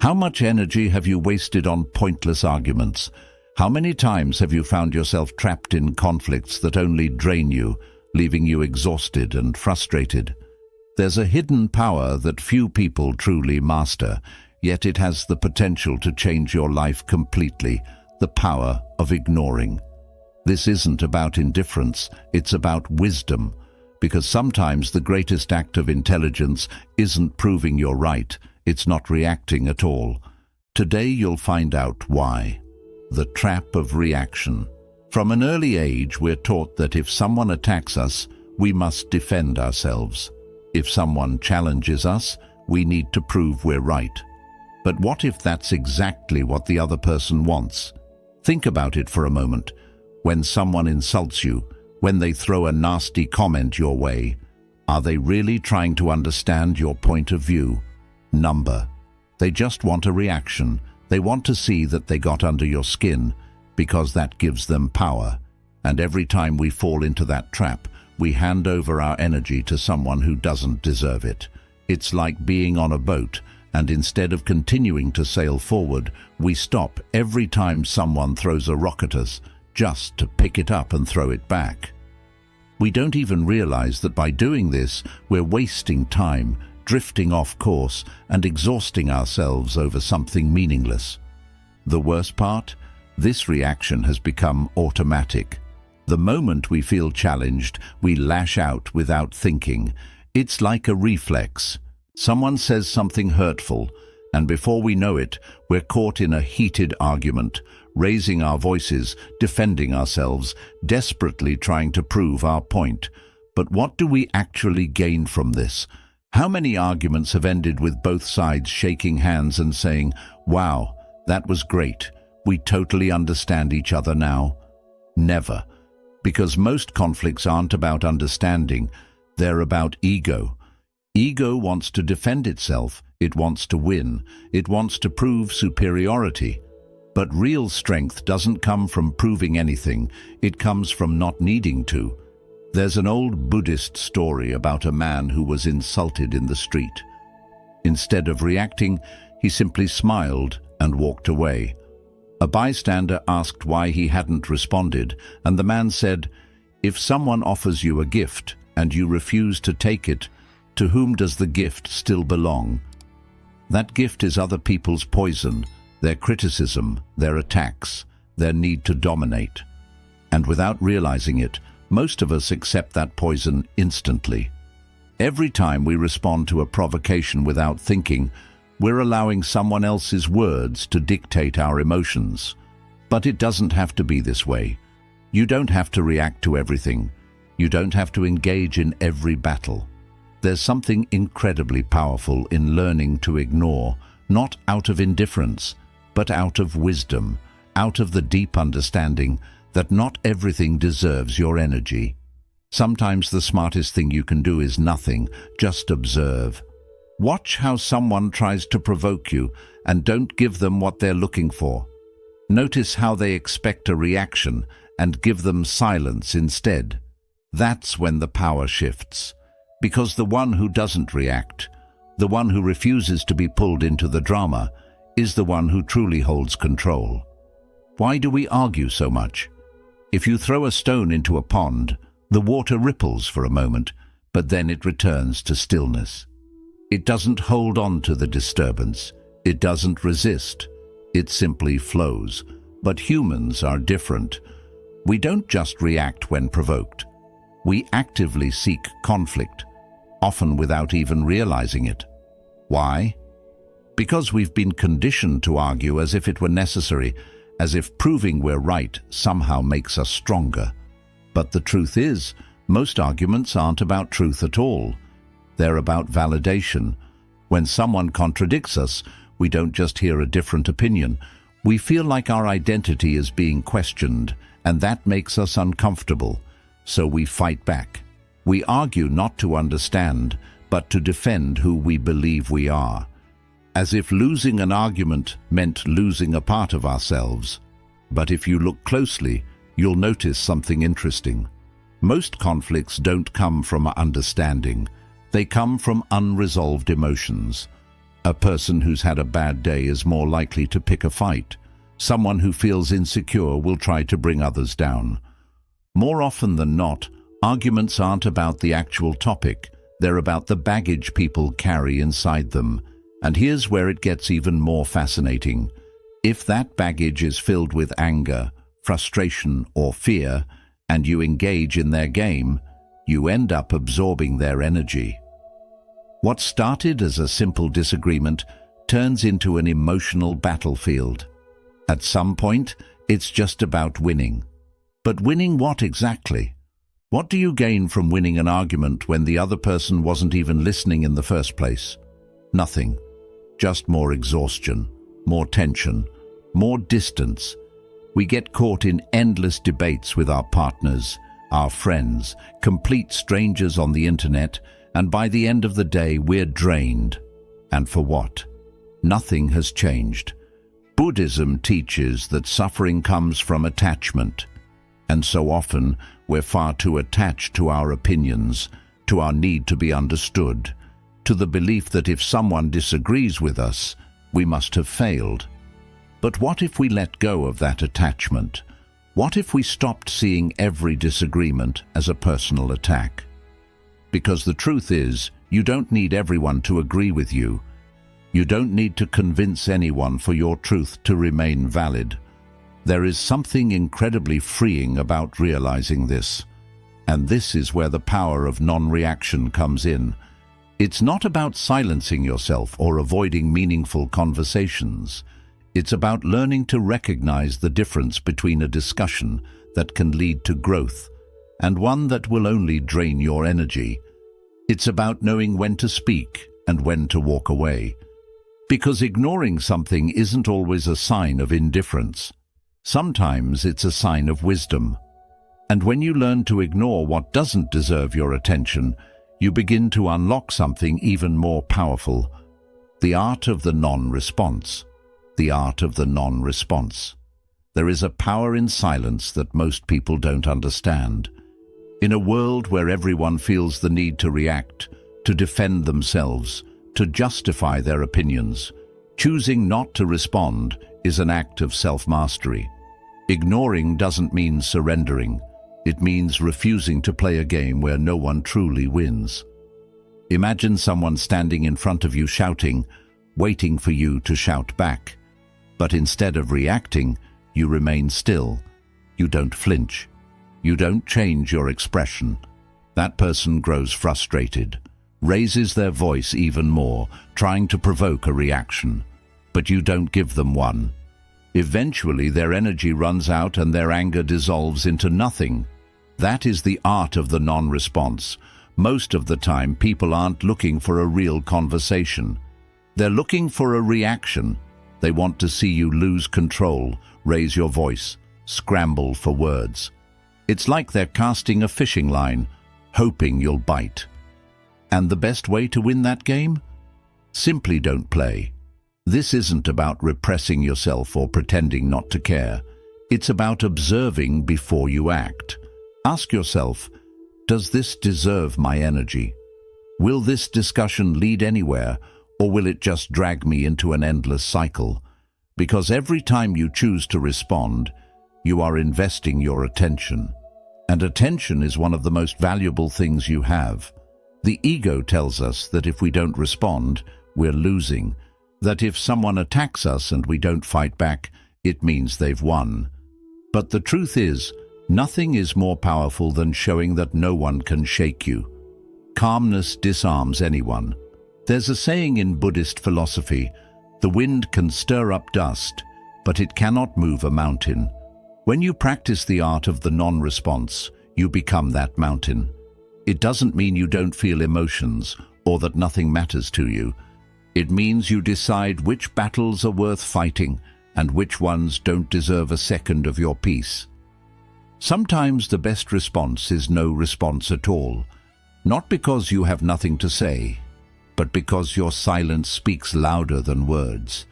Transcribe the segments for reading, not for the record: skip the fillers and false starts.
How much energy have you wasted on pointless arguments? How many times have you found yourself trapped in conflicts that only drain you, leaving you exhausted and frustrated? There's a hidden power that few people truly master, yet it has the potential to change your life completely, the power of ignoring. This isn't about indifference, it's about wisdom, because sometimes the greatest act of intelligence isn't proving you're right, it's not reacting at all. Today you'll find out why. The trap of reaction. From an early age, we're taught that if someone attacks us, we must defend ourselves. If someone challenges us, we need to prove we're right. But what if that's exactly what the other person wants? Think about it for a moment. When someone insults you, when they throw a nasty comment your way, are they really trying to understand your point of view? They just want a reaction. They want to see that they got under your skin, because that gives them power. And every time we fall into that trap, we hand over our energy to someone who doesn't deserve it. It's like being on a boat, and instead of continuing to sail forward, we stop every time someone throws a rock at us, just to pick it up and throw it back. We don't even realize that by doing this, we're wasting time, drifting off course, and exhausting ourselves over something meaningless. The worst part? This reaction has become automatic. The moment we feel challenged, we lash out without thinking. It's like a reflex. Someone says something hurtful, and before we know it, we're caught in a heated argument, raising our voices, defending ourselves, desperately trying to prove our point. But what do we actually gain from this? How many arguments have ended with both sides shaking hands and saying, "Wow, that was great. We totally understand each other now"? Never. Because most conflicts aren't about understanding, they're about ego. Ego wants to defend itself, it wants to win, it wants to prove superiority. But real strength doesn't come from proving anything, it comes from not needing to. There's an old Buddhist story about a man who was insulted in the street. Instead of reacting, he simply smiled and walked away. A bystander asked why he hadn't responded, and the man said, "If someone offers you a gift and you refuse to take it, to whom does the gift still belong? That gift is other people's poison, their criticism, their attacks, their need to dominate." And without realizing it, most of us accept that poison instantly. Every time we respond to a provocation without thinking, we're allowing someone else's words to dictate our emotions. But it doesn't have to be this way. You don't have to react to everything. You don't have to engage in every battle. There's something incredibly powerful in learning to ignore, not out of indifference, but out of wisdom, out of the deep understanding that not everything deserves your energy. Sometimes the smartest thing you can do is nothing, just observe. Watch how someone tries to provoke you and don't give them what they're looking for. Notice how they expect a reaction and give them silence instead. That's when the power shifts. Because the one who doesn't react, the one who refuses to be pulled into the drama, is the one who truly holds control. Why do we argue so much? If you throw a stone into a pond, the water ripples for a moment, but then it returns to stillness. It doesn't hold on to the disturbance. It doesn't resist. It simply flows. But humans are different. We don't just react when provoked. We actively seek conflict, often without even realizing it. Why? Because we've been conditioned to argue as if it were necessary, as if proving we're right somehow makes us stronger. But the truth is, most arguments aren't about truth at all. They're about validation. When someone contradicts us, we don't just hear a different opinion. We feel like our identity is being questioned, and that makes us uncomfortable. So we fight back. We argue not to understand, but to defend who we believe we are. As if losing an argument meant losing a part of ourselves. But if you look closely, you'll notice something interesting. Most conflicts don't come from understanding. They come from unresolved emotions. A person who's had a bad day is more likely to pick a fight. Someone who feels insecure will try to bring others down. More often than not, arguments aren't about the actual topic, they're about the baggage people carry inside them. And here's where it gets even more fascinating. If that baggage is filled with anger, frustration, or fear, and you engage in their game, you end up absorbing their energy. What started as a simple disagreement turns into an emotional battlefield. At some point, it's just about winning. But winning what exactly? What do you gain from winning an argument when the other person wasn't even listening in the first place? Nothing. Just more exhaustion, more tension, more distance. We get caught in endless debates with our partners, our friends, complete strangers on the internet, and by the end of the day we're drained. And for what? Nothing has changed. Buddhism teaches that suffering comes from attachment. And so often, we're far too attached to our opinions, to our need to be understood, to the belief that if someone disagrees with us, we must have failed. But what if we let go of that attachment? What if we stopped seeing every disagreement as a personal attack? Because the truth is, you don't need everyone to agree with you. You don't need to convince anyone for your truth to remain valid. There is something incredibly freeing about realizing this. And this is where the power of non-reaction comes in. It's not about silencing yourself or avoiding meaningful conversations. It's about learning to recognize the difference between a discussion that can lead to growth and one that will only drain your energy. It's about knowing when to speak and when to walk away. Because ignoring something isn't always a sign of indifference. Sometimes it's a sign of wisdom. And when you learn to ignore what doesn't deserve your attention, you begin to unlock something even more powerful. The art of the non-response. The art of the non-response. There is a power in silence that most people don't understand. In a world where everyone feels the need to react, to defend themselves, to justify their opinions, choosing not to respond is an act of self-mastery. Ignoring doesn't mean surrendering. It means refusing to play a game where no one truly wins. Imagine someone standing in front of you shouting, waiting for you to shout back. But instead of reacting, you remain still. You don't flinch. You don't change your expression. That person grows frustrated, raises their voice even more, trying to provoke a reaction. But you don't give them one. Eventually, their energy runs out and their anger dissolves into nothing. That is the art of the non-response. Most of the time, people aren't looking for a real conversation. They're looking for a reaction. They want to see you lose control, raise your voice, scramble for words. It's like they're casting a fishing line, hoping you'll bite. And the best way to win that game? Simply don't play. This isn't about repressing yourself or pretending not to care. It's about observing before you act. Ask yourself, does this deserve my energy? Will this discussion lead anywhere, or will it just drag me into an endless cycle? Because every time you choose to respond, you are investing your attention. And attention is one of the most valuable things you have. The ego tells us that if we don't respond, we're losing. That if someone attacks us and we don't fight back, it means they've won. But the truth is, nothing is more powerful than showing that no one can shake you. Calmness disarms anyone. There's a saying in Buddhist philosophy, the wind can stir up dust, but it cannot move a mountain. When you practice the art of the non-response, you become that mountain. It doesn't mean you don't feel emotions or that nothing matters to you. It means you decide which battles are worth fighting and which ones don't deserve a second of your peace. Sometimes the best response is no response at all, not because you have nothing to say, but because your silence speaks louder than words.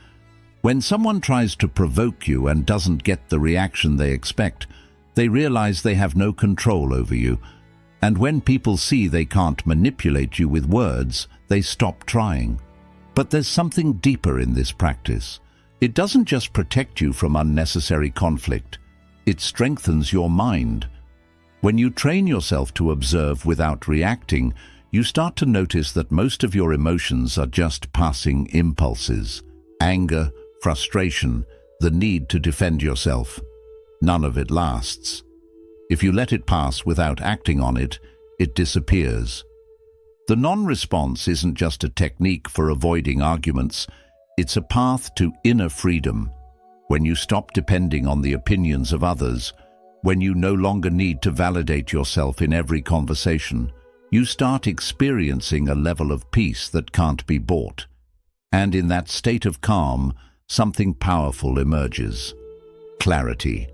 When someone tries to provoke you and doesn't get the reaction they expect, they realize they have no control over you. And when people see they can't manipulate you with words, they stop trying. But there's something deeper in this practice. It doesn't just protect you from unnecessary conflict, it strengthens your mind. When you train yourself to observe without reacting, you start to notice that most of your emotions are just passing impulses. Anger, frustration, the need to defend yourself. None of it lasts. If you let it pass without acting on it, it disappears. The non-response isn't just a technique for avoiding arguments, it's a path to inner freedom. When you stop depending on the opinions of others, when you no longer need to validate yourself in every conversation, you start experiencing a level of peace that can't be bought. And in that state of calm, something powerful emerges. Clarity.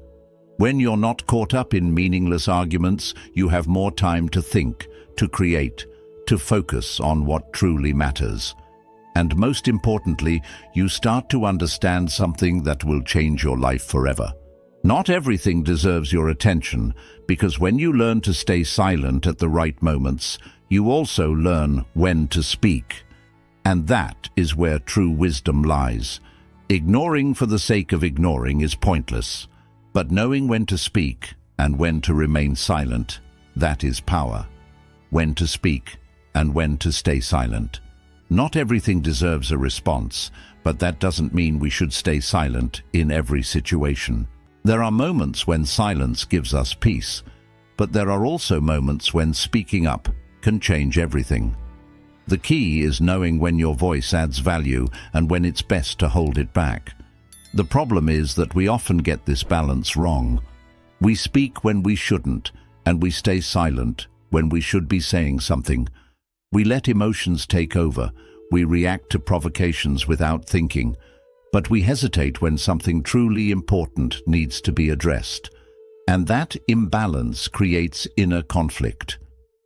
When you're not caught up in meaningless arguments, you have more time to think, to create, to focus on what truly matters. And most importantly, you start to understand something that will change your life forever. Not everything deserves your attention, because when you learn to stay silent at the right moments, you also learn when to speak. And that is where true wisdom lies. Ignoring for the sake of ignoring is pointless, but knowing when to speak and when to remain silent, that is power. When to speak and when to stay silent. Not everything deserves a response, but that doesn't mean we should stay silent in every situation. There are moments when silence gives us peace, but there are also moments when speaking up can change everything. The key is knowing when your voice adds value and when it's best to hold it back. The problem is that we often get this balance wrong. We speak when we shouldn't, and we stay silent when we should be saying something. We let emotions take over. We react to provocations without thinking. But we hesitate when something truly important needs to be addressed. And that imbalance creates inner conflict.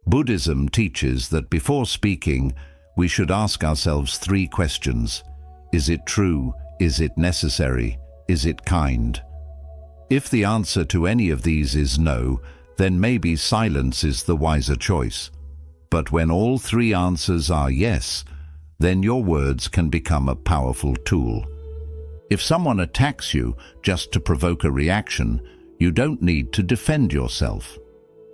Buddhism teaches that before speaking, we should ask ourselves 3 questions. Is it true? Is it necessary? Is it kind? If the answer to any of these is no, then maybe silence is the wiser choice. But when all 3 answers are yes, then your words can become a powerful tool. If someone attacks you just to provoke a reaction, you don't need to defend yourself.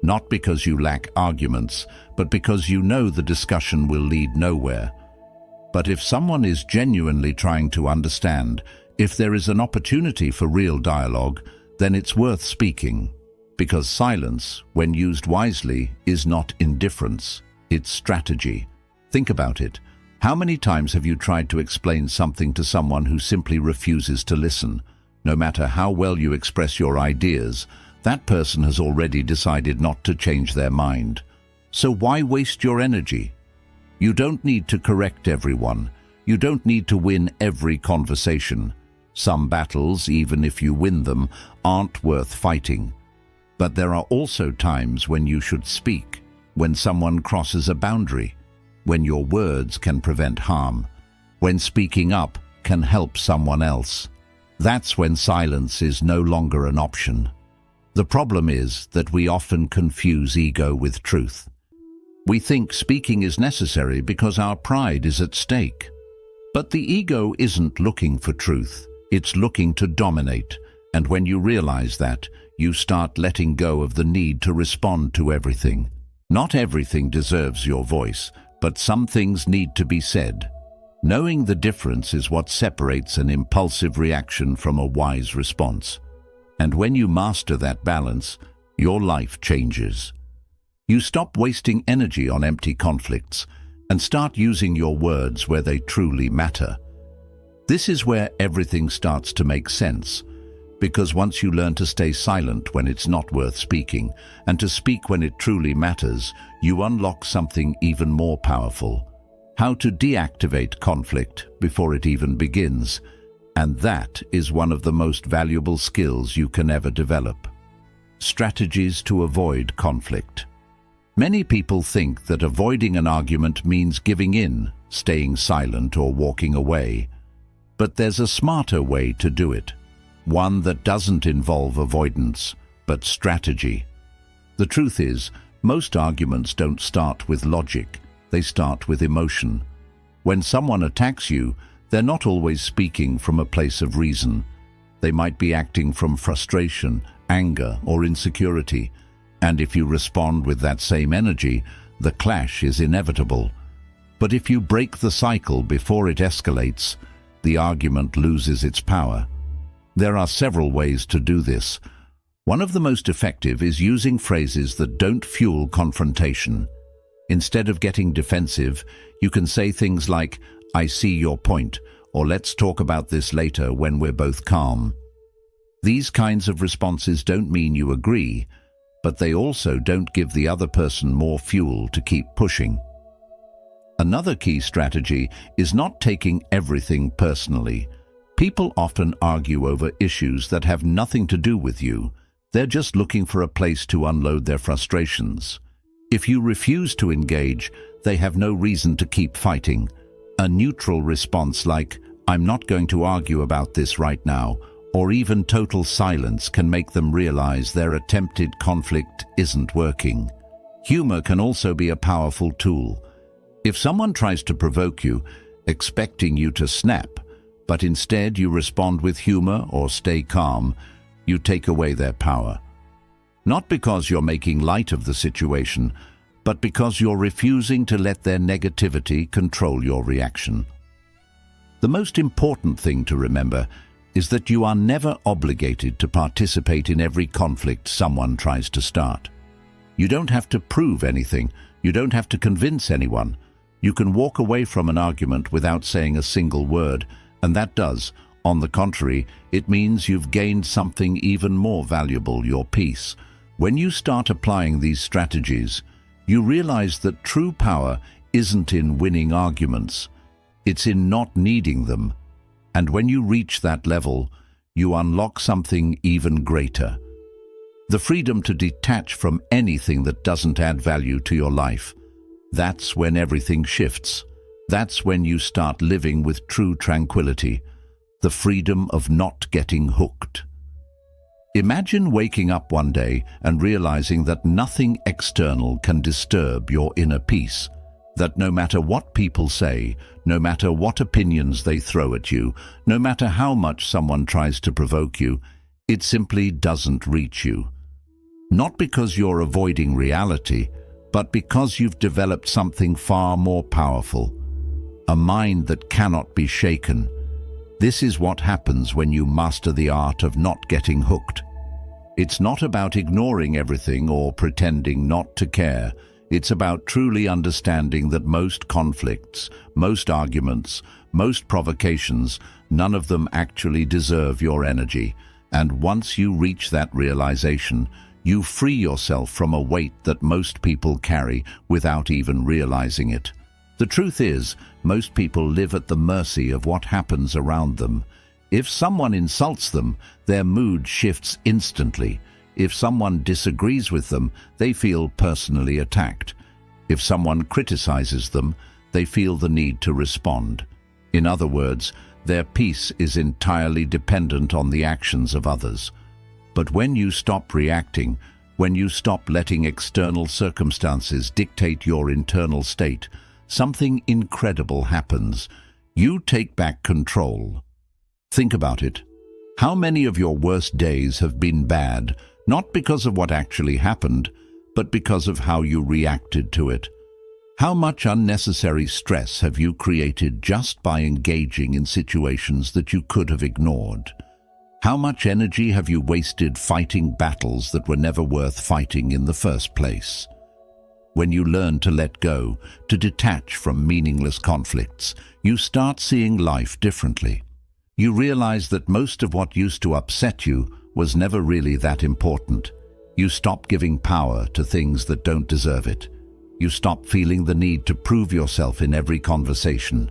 Not because you lack arguments, but because you know the discussion will lead nowhere. But if someone is genuinely trying to understand, if there is an opportunity for real dialogue, then it's worth speaking. Because silence, when used wisely, is not indifference, it's strategy. Think about it. How many times have you tried to explain something to someone who simply refuses to listen? No matter how well you express your ideas, that person has already decided not to change their mind. So why waste your energy? You don't need to correct everyone. You don't need to win every conversation. Some battles, even if you win them, aren't worth fighting. But there are also times when you should speak, when someone crosses a boundary, when your words can prevent harm, when speaking up can help someone else. That's when silence is no longer an option. The problem is that we often confuse ego with truth. We think speaking is necessary because our pride is at stake. But the ego isn't looking for truth, it's looking to dominate. And when you realize that, you start letting go of the need to respond to everything. Not everything deserves your voice, but some things need to be said. Knowing the difference is what separates an impulsive reaction from a wise response. And when you master that balance, your life changes. You stop wasting energy on empty conflicts and start using your words where they truly matter. This is where everything starts to make sense, because once you learn to stay silent when it's not worth speaking and to speak when it truly matters, you unlock something even more powerful: how to deactivate conflict before it even begins. And that is one of the most valuable skills you can ever develop. Strategies to avoid conflict. Many people think that avoiding an argument means giving in, staying silent, or walking away. But there's a smarter way to do it. One that doesn't involve avoidance, but strategy. The truth is, most arguments don't start with logic, they start with emotion. When someone attacks you, they're not always speaking from a place of reason. They might be acting from frustration, anger, or insecurity. And if you respond with that same energy, the clash is inevitable. But if you break the cycle before it escalates, the argument loses its power. There are several ways to do this. One of the most effective is using phrases that don't fuel confrontation. Instead of getting defensive, you can say things like, "I see your point," or "Let's talk about this later when we're both calm." These kinds of responses don't mean you agree, but they also don't give the other person more fuel to keep pushing. Another key strategy is not taking everything personally. People often argue over issues that have nothing to do with you. They're just looking for a place to unload their frustrations. If you refuse to engage, they have no reason to keep fighting. A neutral response like, "I'm not going to argue about this right now," or even total silence can make them realize their attempted conflict isn't working. Humor can also be a powerful tool. If someone tries to provoke you, expecting you to snap, but instead you respond with humor or stay calm, you take away their power. Not because you're making light of the situation, but because you're refusing to let their negativity control your reaction. The most important thing to remember is that you are never obligated to participate in every conflict someone tries to start. You don't have to prove anything. You don't have to convince anyone. You can walk away from an argument without saying a single word, and that does. On the contrary, it means you've gained something even more valuable, your peace. When you start applying these strategies, you realize that true power isn't in winning arguments. It's in not needing them. And when you reach that level, you unlock something even greater. The freedom to detach from anything that doesn't add value to your life. That's when everything shifts. That's when you start living with true tranquility. The freedom of not getting hooked. Imagine waking up one day and realizing that nothing external can disturb your inner peace. That no matter what people say, no matter what opinions they throw at you, no matter how much someone tries to provoke you, it simply doesn't reach you. Not because you're avoiding reality, but because you've developed something far more powerful. A mind that cannot be shaken. This is what happens when you master the art of not getting hooked. It's not about ignoring everything or pretending not to care. It's about truly understanding that most conflicts, most arguments, most provocations, none of them actually deserve your energy. And once you reach that realization, you free yourself from a weight that most people carry without even realizing it. The truth is, most people live at the mercy of what happens around them. If someone insults them, their mood shifts instantly. If someone disagrees with them, they feel personally attacked. If someone criticizes them, they feel the need to respond. In other words, their peace is entirely dependent on the actions of others. But when you stop reacting, when you stop letting external circumstances dictate your internal state, something incredible happens. You take back control. Think about it. How many of your worst days have been bad, not because of what actually happened, but because of how you reacted to it? How much unnecessary stress have you created just by engaging in situations that you could have ignored? How much energy have you wasted fighting battles that were never worth fighting in the first place? When you learn to let go, to detach from meaningless conflicts, you start seeing life differently. You realize that most of what used to upset you was never really that important. You stop giving power to things that don't deserve it. You stop feeling the need to prove yourself in every conversation.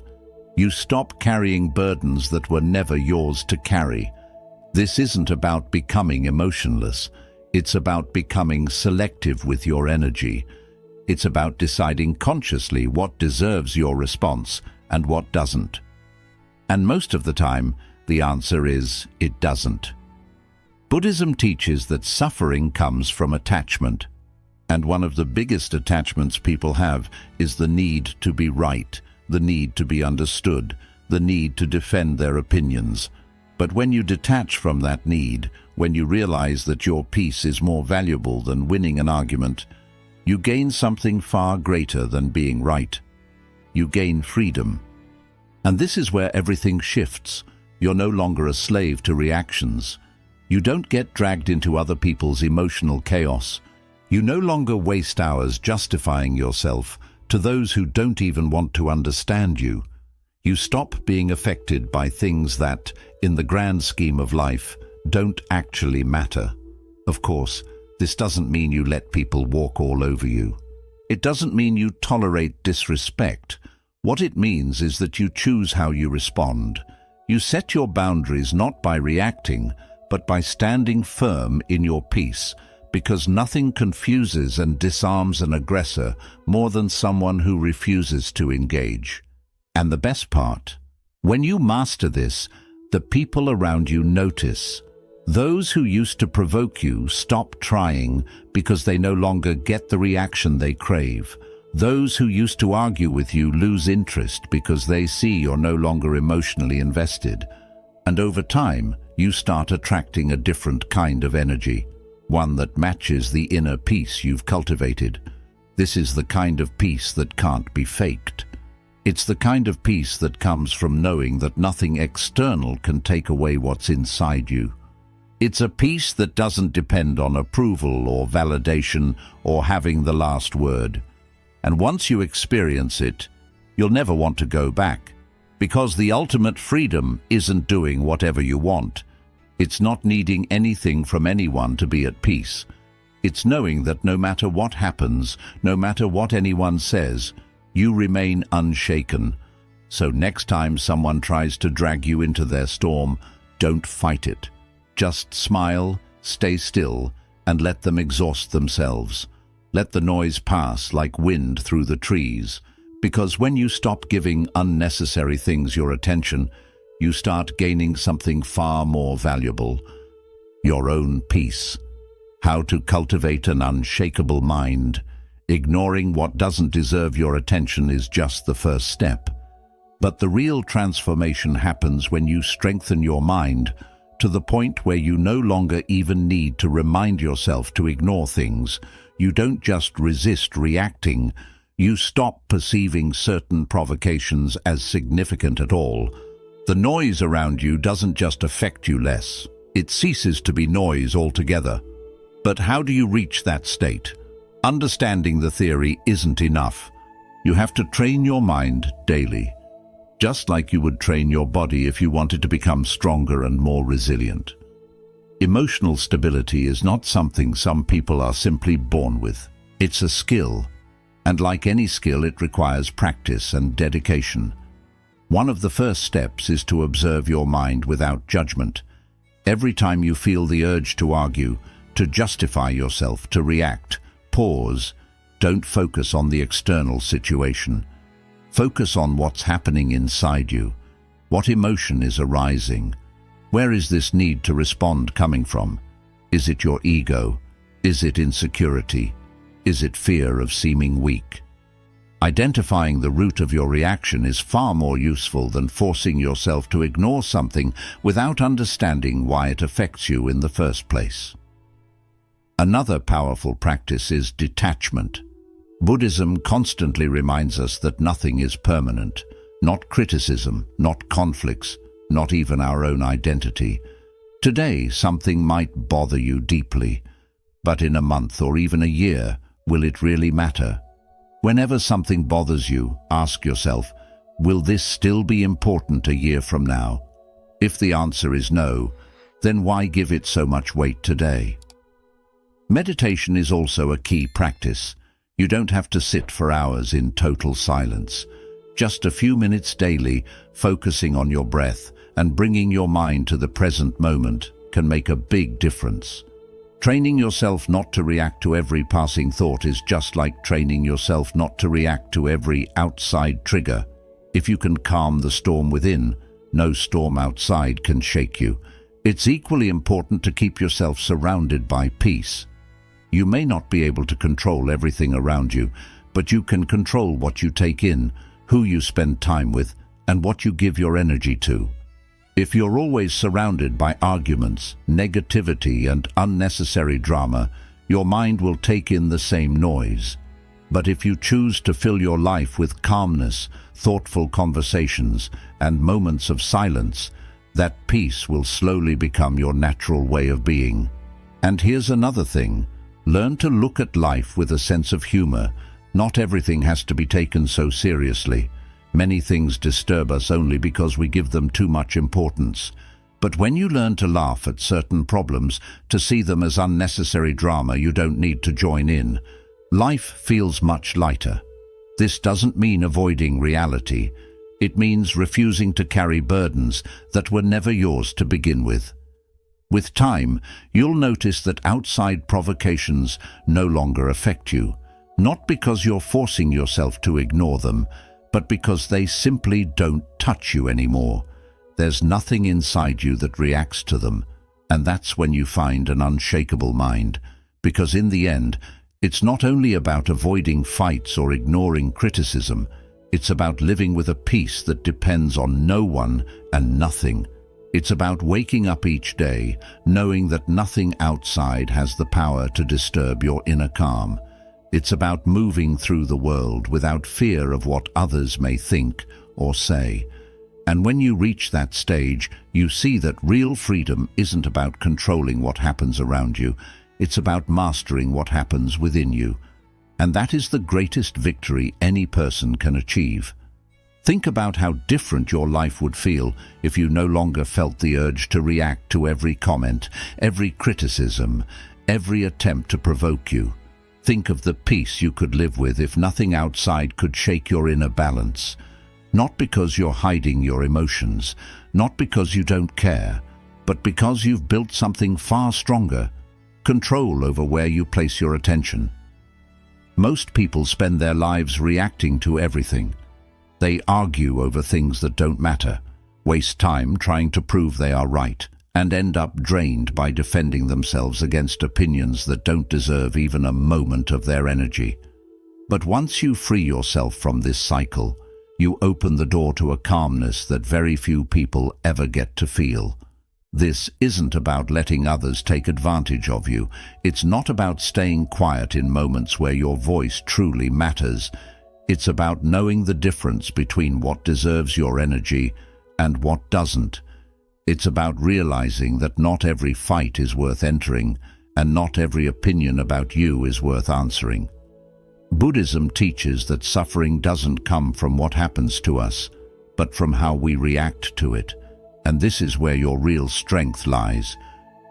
You stop carrying burdens that were never yours to carry. This isn't about becoming emotionless. It's about becoming selective with your energy. It's about deciding consciously what deserves your response and what doesn't. And most of the time, the answer is it doesn't. Buddhism teaches that suffering comes from attachment. And one of the biggest attachments people have is the need to be right, the need to be understood, the need to defend their opinions. But when you detach from that need, when you realize that your peace is more valuable than winning an argument, you gain something far greater than being right. You gain freedom. And this is where everything shifts. You're no longer a slave to reactions. You don't get dragged into other people's emotional chaos. You no longer waste hours justifying yourself to those who don't even want to understand you. You stop being affected by things that, in the grand scheme of life, don't actually matter. Of course, this doesn't mean you let people walk all over you. It doesn't mean you tolerate disrespect. What it means is that you choose how you respond. You set your boundaries not by reacting, but by standing firm in your peace, because nothing confuses and disarms an aggressor more than someone who refuses to engage. And the best part, when you master this, the people around you notice. Those who used to provoke you stop trying because they no longer get the reaction they crave. Those who used to argue with you lose interest because they see you're no longer emotionally invested. And over time, you start attracting a different kind of energy, one that matches the inner peace you've cultivated. This is the kind of peace that can't be faked. It's the kind of peace that comes from knowing that nothing external can take away what's inside you. It's a peace that doesn't depend on approval or validation or having the last word. And once you experience it, you'll never want to go back, because the ultimate freedom isn't doing whatever you want. It's not needing anything from anyone to be at peace. It's knowing that no matter what happens, no matter what anyone says, you remain unshaken. So next time someone tries to drag you into their storm, don't fight it. Just smile, stay still, and let them exhaust themselves. Let the noise pass like wind through the trees, because when you stop giving unnecessary things your attention, you start gaining something far more valuable: your own peace. How to cultivate an unshakable mind. Ignoring what doesn't deserve your attention is just the first step. But the real transformation happens when you strengthen your mind to the point where you no longer even need to remind yourself to ignore things. You don't just resist reacting. You stop perceiving certain provocations as significant at all. The noise around you doesn't just affect you less. It ceases to be noise altogether. But how do you reach that state? Understanding the theory isn't enough. You have to train your mind daily, just like you would train your body if you wanted to become stronger and more resilient. Emotional stability is not something some people are simply born with. It's a skill, and like any skill, it requires practice and dedication. One of the first steps is to observe your mind without judgment. Every time you feel the urge to argue, to justify yourself, to react, pause. Don't focus on the external situation. Focus on what's happening inside you. What emotion is arising? Where is this need to respond coming from? Is it your ego? Is it insecurity? Is it fear of seeming weak? Identifying the root of your reaction is far more useful than forcing yourself to ignore something without understanding why it affects you in the first place. Another powerful practice is detachment. Buddhism constantly reminds us that nothing is permanent, not criticism, not conflicts, not even our own identity. Today, something might bother you deeply, but in a month or even a year, will it really matter? Whenever something bothers you, ask yourself, will this still be important a year from now? If the answer is no, then why give it so much weight today? Meditation is also a key practice. You don't have to sit for hours in total silence. Just a few minutes daily, focusing on your breath and bringing your mind to the present moment can make a big difference. Training yourself not to react to every passing thought is just like training yourself not to react to every outside trigger. If you can calm the storm within, no storm outside can shake you. It's equally important to keep yourself surrounded by peace. You may not be able to control everything around you, but you can control what you take in, who you spend time with, and what you give your energy to. If you're always surrounded by arguments, negativity, and unnecessary drama, your mind will take in the same noise. But if you choose to fill your life with calmness, thoughtful conversations, and moments of silence, that peace will slowly become your natural way of being. And here's another thing. Learn to look at life with a sense of humor. Not everything has to be taken so seriously. Many things disturb us only because we give them too much importance. But when you learn to laugh at certain problems, to see them as unnecessary drama you don't need to join in, life feels much lighter. This doesn't mean avoiding reality. It means refusing to carry burdens that were never yours to begin with. With time, you'll notice that outside provocations no longer affect you, not because you're forcing yourself to ignore them, but because they simply don't touch you anymore. There's nothing inside you that reacts to them, and that's when you find an unshakable mind, because in the end, it's not only about avoiding fights or ignoring criticism, it's about living with a peace that depends on no one and nothing. It's about waking up each day, knowing that nothing outside has the power to disturb your inner calm. It's about moving through the world without fear of what others may think or say. And when you reach that stage, you see that real freedom isn't about controlling what happens around you. It's about mastering what happens within you. And that is the greatest victory any person can achieve. Think about how different your life would feel if you no longer felt the urge to react to every comment, every criticism, every attempt to provoke you. Think of the peace you could live with if nothing outside could shake your inner balance. Not because you're hiding your emotions, not because you don't care, but because you've built something far stronger, control over where you place your attention. Most people spend their lives reacting to everything. They argue over things that don't matter, waste time trying to prove they are right, and end up drained by defending themselves against opinions that don't deserve even a moment of their energy. But once you free yourself from this cycle, you open the door to a calmness that very few people ever get to feel. This isn't about letting others take advantage of you. It's not about staying quiet in moments where your voice truly matters. It's about knowing the difference between what deserves your energy and what doesn't. It's about realizing that not every fight is worth entering, and not every opinion about you is worth answering. Buddhism teaches that suffering doesn't come from what happens to us, but from how we react to it. And this is where your real strength lies.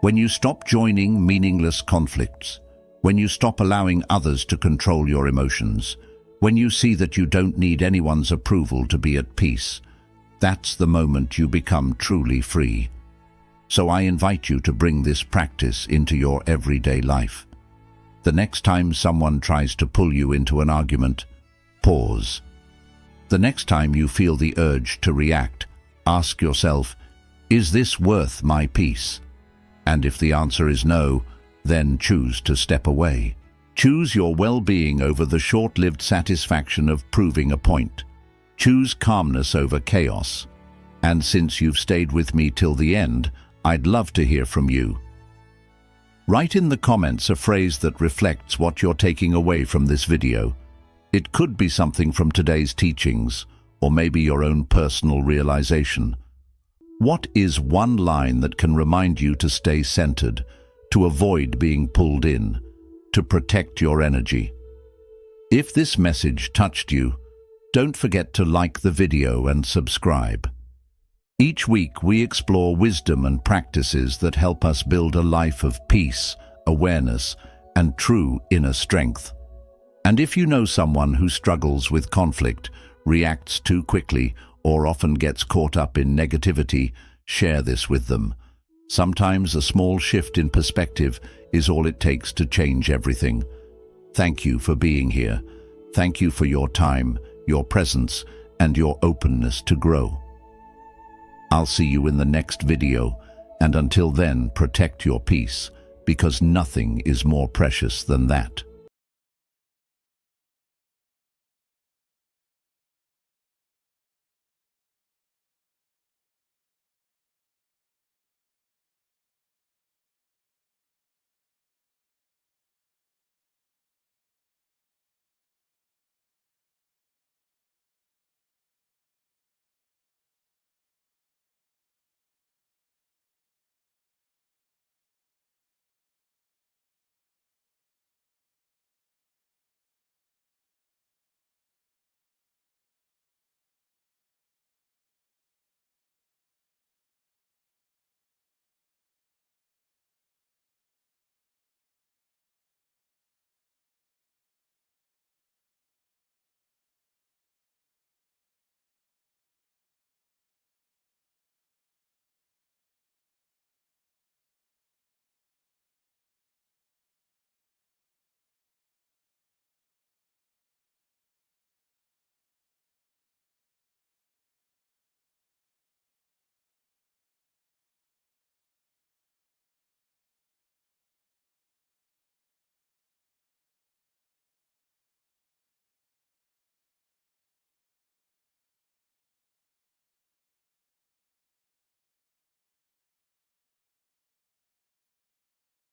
When you stop joining meaningless conflicts, when you stop allowing others to control your emotions, when you see that you don't need anyone's approval to be at peace, that's the moment you become truly free. So I invite you to bring this practice into your everyday life. The next time someone tries to pull you into an argument, pause. The next time you feel the urge to react, ask yourself, is this worth my peace? And if the answer is no, then choose to step away. Choose your well-being over the short-lived satisfaction of proving a point. Choose calmness over chaos. And since you've stayed with me till the end, I'd love to hear from you. Write in the comments a phrase that reflects what you're taking away from this video. It could be something from today's teachings, or maybe your own personal realization. What is one line that can remind you to stay centered, to avoid being pulled in, to protect your energy? If this message touched you, don't forget to like the video and subscribe. Each week we explore wisdom and practices that help us build a life of peace, awareness, and true inner strength. And if you know someone who struggles with conflict, reacts too quickly, or often gets caught up in negativity, share this with them. Sometimes a small shift in perspective is all it takes to change everything. Thank you for being here. Thank you for your time, your presence, and your openness to grow. I'll see you in the next video, and until then, protect your peace, because nothing is more precious than that.